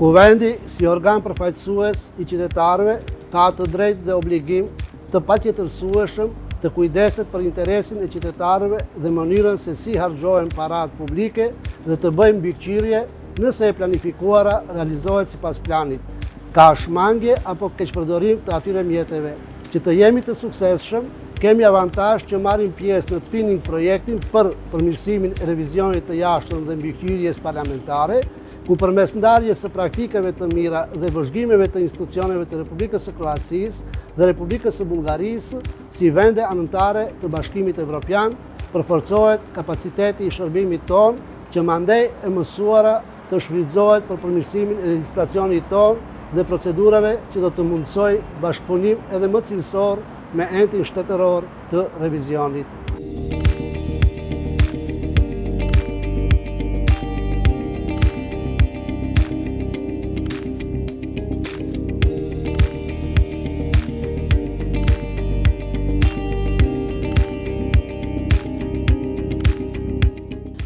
Kuvendi, si organ përfaqësues i qytetarëve, ka të drejtë dhe obligim të patjetërsueshëm të kujdeset për interesin e qytetarëve dhe mënyrën se si harxhohen paratë publike dhe të bëjmë mbikëqyrje nëse e planifikuara realizohet sipas planit, ka shmangje apo keqpërdorim të atyre mjeteve. Që të jemi të suksesshëm, kemi avantazh që marrim pjesë në twinning projektin për përmirësimin e revizionit të jashtëm dhe mbikëqyrjes parlamentare, ku përmes ndarjes së praktikave të mira dhe vëzhgimeve të institucioneve të Republikës së Kroacisë dhe Republikës së Bullgarisë si vende anëtare të Bashkimit Evropian, përforcohet kapaciteti i shërbimit tonë, që mandej e mësuara të shfrytëzohet për përmirësimin e legjislacionit tonë dhe procedurave që do të mundsoj bashkëpunim edhe më cilësor me entin shtetëror të revizionit.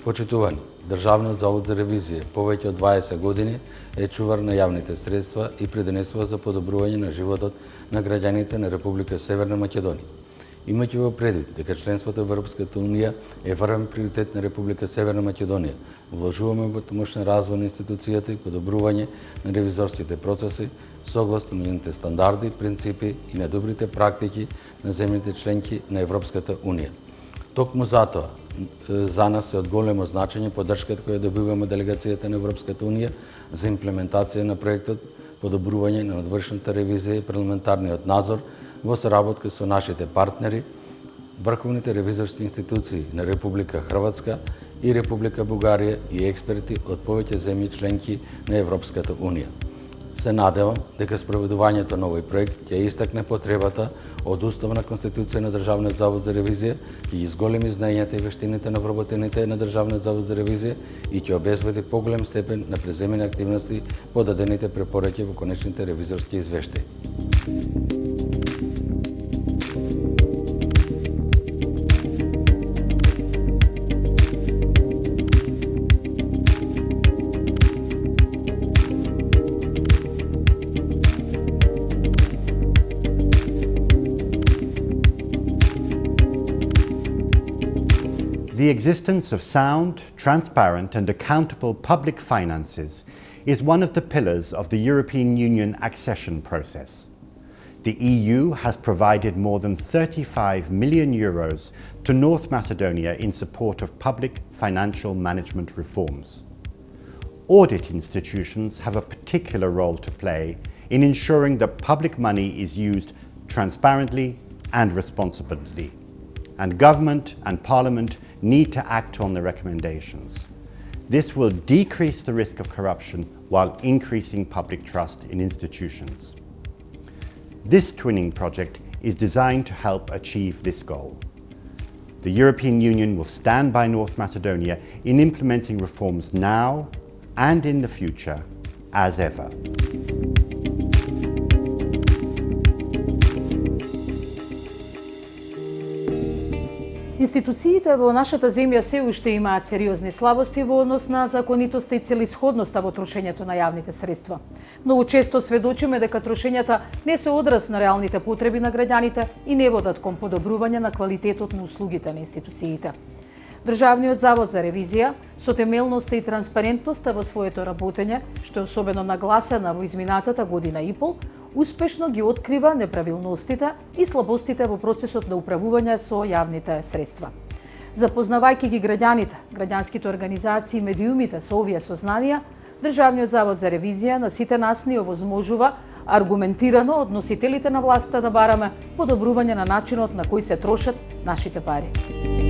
Почитувани, Државниот завод за ревизија повеќе од 20 години е чувар на јавните средства и придонесува за подобрување на животот на граѓаните на Република Северна Македонија. Имајќи во предвид дека членството во Европската унија е врвен приоритет на Република Северна Македонија, вложуваме во помошен развој на институцијата и подобрување на ревизорските процеси согласно нивните стандарди, принципи и најдобрите практики на земјите членки на Европската унија. Токму затоа, за нас е од големо значење поддршката која добиваме делегацијата на Европската унија за имплементација на проектот, подобрување на надвршната ревизија и парламентарниот надзор во соработка со нашите партнери, врховните ревизорски институции на Република Хрватска и Република Бугарија и експерти од повеќе земји членки на Европската унија. Се надевам дека спроведувањето на овој проект ќе истакне потребата од уставна конституција на Државниот завод за ревизија, ќе изголеми знаењата и вештините на вработените на Државниот завод за ревизија и ќе обезбеди поголем степен на преземени активности по дадените препораки во конечните ревизорски извештаи. The existence of sound, transparent and accountable public finances is one of the pillars of the European Union accession process. The EU has provided more than 35 million euros to North Macedonia in support of public financial management reforms. Audit institutions have a particular role to play in ensuring that public money is used transparently and responsibly, and government and parliament need to act on the recommendations. This will decrease the risk of corruption while increasing public trust in institutions. This twinning project is designed to help achieve this goal. The European Union will stand by North Macedonia in implementing reforms now and in the future as ever. Институциите во нашата земја се уште имаат сериозни слабости во однос на законитоста и целисходноста во трошењето на јавните средства. Многу често сведочиме дека трошењата не се одраз на реалните потреби на граѓаните и не водат кон подобрување на квалитетот на услугите на институциите. Државниот завод за ревизија, со темелноста и транспарентноста во своето работење, што е особено нагласена во изминатата година и пол, успешно ги открива неправилностите и слабостите во процесот на управување со јавните средства. Запознавајќи ги граѓаните, граѓанските организации и медиумите со овие сознанија, Државниот завод за ревизија на сите нас ни овозможува аргументирано од носителите на власта да бараме подобрување на начинот на кој се трошат нашите пари.